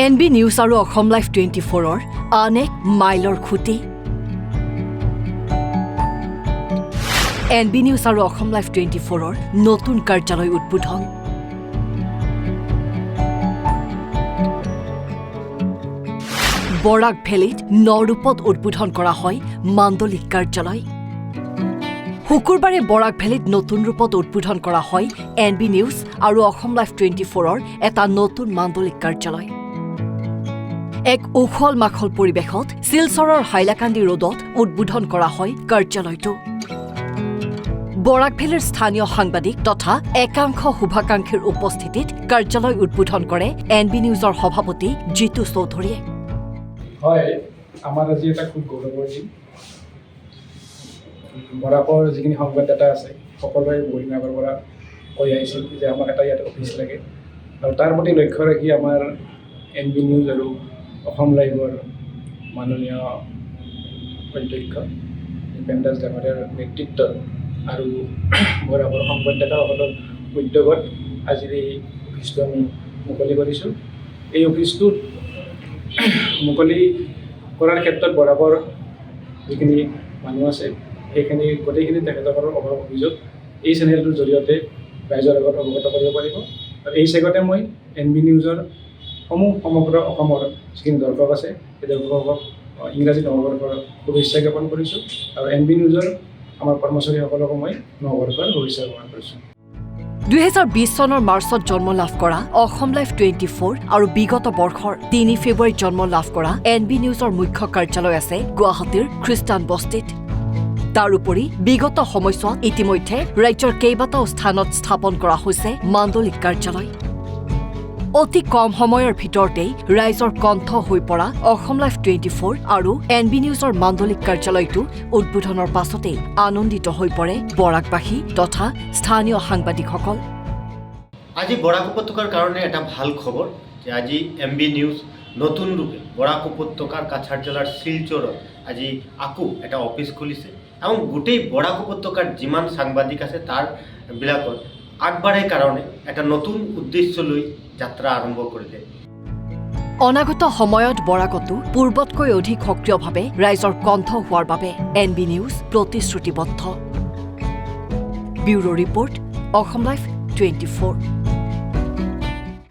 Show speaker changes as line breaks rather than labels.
NB news আৰু Assam live 24ৰ আন এক মাইলৰ খুঁটি। NB নিউজ আৰু অসম লাইভ 24ৰ নতুন কাৰ্যালয় উদ্বোধন। বৰাক ভেলীত নৰূপত উদ্বোধন কৰা হয় মাণ্ডলিক কাৰ্যালয়। শুকুৰবাৰে বৰাক ভেলীত নতুন ৰূপত উদ্বোধন কৰা হয় NB নিউজ আৰু অসম লাইভ 24ৰ এটা নতুন মাণ্ডলিক কাৰ্যালয়। এক উখল মাখল পৰিৱেশত শিলচৰৰ হাইলাকান্দি ৰোডত উদ্বোধন কৰা হয় কাৰ্যালয়টো। বৰাক ভেলীৰ স্থানীয় সাংবাদিক তথা একাংশ শুভাকাংক্ষীৰ উপস্থিতিত কাৰ্যালয় উদ্বোধন কৰে NB নিউজৰ সভাপতি জিতু চৌধুৰীয়ে।
হয়, আমাৰ আজি এটা খুব গৌৰৱৰ দিন। বৰাকৰ যিখিনি সংবাদদাতা আছে সকলোৱে বহুদিন আগৰ পৰা কৈ আহিছিল যে আমাক এটা ইয়াত অফিচ লাগে, আৰু তাৰ প্ৰতি লক্ষ্য ৰাখি আমাৰ NB নিউজ আৰু অসম লাইভৰ মাননীয় অধ্যক্ষ ভূপেন দাস ডাঙৰীয়াৰ নেতৃত্বত আৰু বৰাকৰ সংবাদদাতাসকলৰ উদ্যোগত আজিৰ এই অফিচটো আমি মুকলি কৰিছোঁ। এই অফিচটোত মুকলি কৰাৰ ক্ষেত্ৰত বৰাকৰ যিখিনি মানুহ আছে সেইখিনি গোটেইখিনি তেখেতসকলৰ অভাৱ অভিযোগ এই চেনেলটোৰ জৰিয়তে ৰাইজৰ আগত অৱগত কৰিব পাৰিব। আৰু এই চেগতে মই NB নিউজৰ সমগ্ৰ অসমৰ যিখিনি দৰ্শক আছে সেই দৰ্শকক ইংৰাজী নৱবৰ্ষৰ শুভেচ্ছা জ্ঞাপন কৰিছোঁ, আৰু NB নিউজৰ আমাৰ কৰ্মচাৰীসকলকো মই নৱবৰ্ষৰ শুভেচ্ছা জ্ঞাপন কৰিছোঁ।
2020 চনৰ মাৰ্চত জন্ম লাভ কৰা অসম লাইভ 24 আৰু বিগত বৰ্ষৰ 3 ফেব্ৰুৱাৰীত জন্ম লাভ কৰা NB নিউজৰ মুখ্য কাৰ্যালয় আছে গুৱাহাটীৰ খ্ৰীষ্টান বস্তিত। তাৰোপৰি বিগত সময়ছোৱাত ইতিমধ্যে ৰাজ্যৰ কেইবাটাও স্থানত স্থাপন কৰা হৈছে মাণ্ডলিক কাৰ্যালয়। অতি কম সময়ৰ ভিতৰতেই ৰাইজৰ কণ্ঠ হৈ পৰা অসম লাইভ 24 আৰু NB নিউজৰ মাণ্ডলিক কাৰ্যালয়টো উদ্বোধনৰ পাছতেই আনন্দিত হৈ পৰে বৰাকবাসী তথা স্থানীয় সাংবাদিকসকল।
আজি বৰাক উপত্যকাৰ কাৰণে এটা ভাল খবৰ যে আজি NB নিউজ নতুন ৰূপে বৰাক উপত্যকাৰ কাছাৰ জিলাৰ শিলচৰত আজি আকৌ এটা অফিচ খুলিছে, এবং গোটেই বৰাক উপত্যকাৰ যিমান সাংবাদিক আছে তাৰ বিলাকত আগবাঢ়াৰ কাৰণে এটা নতুন উদ্দেশ্য লৈ যাত্ৰা আৰম্ভ কৰিলে।
অনাগত সময়ত বৰাকতো পূৰ্বতকৈ অধিক সক্ৰিয়ভাৱে ৰাইজৰ কণ্ঠ হোৱাৰ বাবে NB নিউজ প্ৰতিশ্ৰুতিবদ্ধ। Bureau report, Assam live 24।